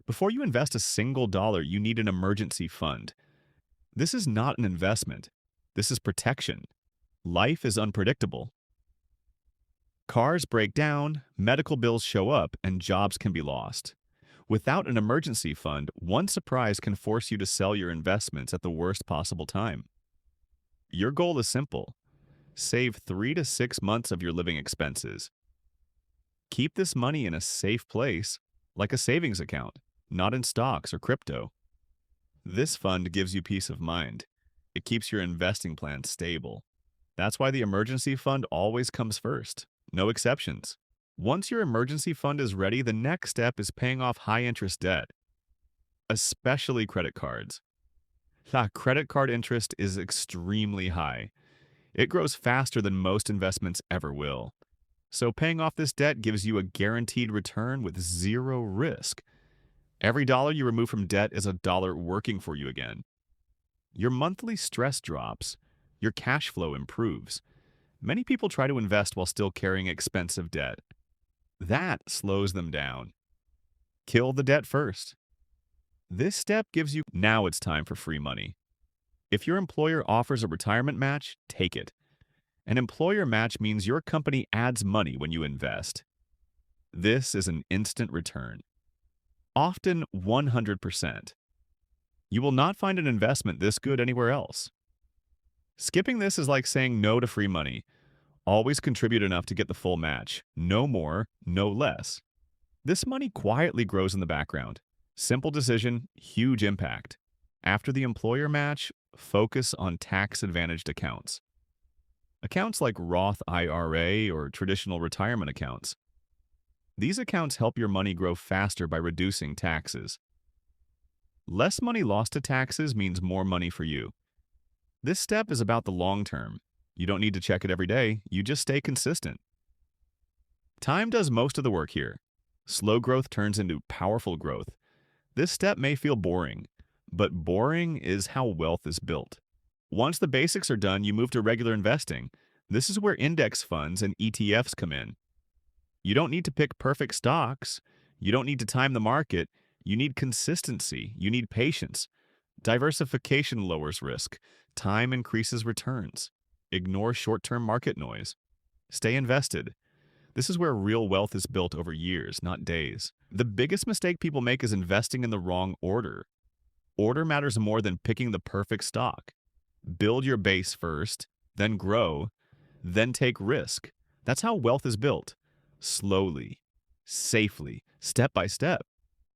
Before you invest a single dollar, you need an emergency fund. This is not an investment. This is protection. Life is unpredictable. Cars break down, medical bills show up, and jobs can be lost. Without an emergency fund, one surprise can force you to sell your investments at the worst possible time. Your goal is simple. Save 3 to 6 months of your living expenses. Keep this money in a safe place, like a savings account, not in stocks or crypto. This fund gives you peace of mind. It keeps your investing plan stable. That's why the emergency fund always comes first. No exceptions. Once your emergency fund is ready, the next step is paying off high-interest debt, especially credit cards. Credit card interest is extremely high. It grows faster than most investments ever will. So paying off this debt gives you a guaranteed return with zero risk. Every dollar you remove from debt is a dollar working for you again. Your monthly stress drops. Your cash flow improves. Many people try to invest while still carrying expensive debt. That slows them down. Kill the debt first. This step gives you now it's time for free money. If your employer offers a retirement match, take it. An employer match means your company adds money when you invest. This is an instant return, often 100%. You will not find an investment this good anywhere else. Skipping this is like saying no to free money. Always contribute enough to get the full match. No more, no less. This money quietly grows in the background. Simple decision, huge impact. After the employer match, focus on tax-advantaged accounts. Accounts like Roth IRA or traditional retirement accounts. These accounts help your money grow faster by reducing taxes. Less money lost to taxes means more money for you. This step is about the long term. You don't need to check it every day, you just stay consistent. Time does most of the work here. Slow growth turns into powerful growth. This step may feel boring, but boring is how wealth is built. Once the basics are done, you move to regular investing. This is where index funds and ETFs come in. You don't need to pick perfect stocks. You don't need to time the market. You need consistency. You need patience. Diversification lowers risk. Time increases returns. Ignore short-term market noise. Stay invested. This is where real wealth is built over years, not days. The biggest mistake people make is investing in the wrong order. Order matters more than picking the perfect stock. Build your base first, then grow, then take risk. That's how wealth is built. Slowly, safely, step by step.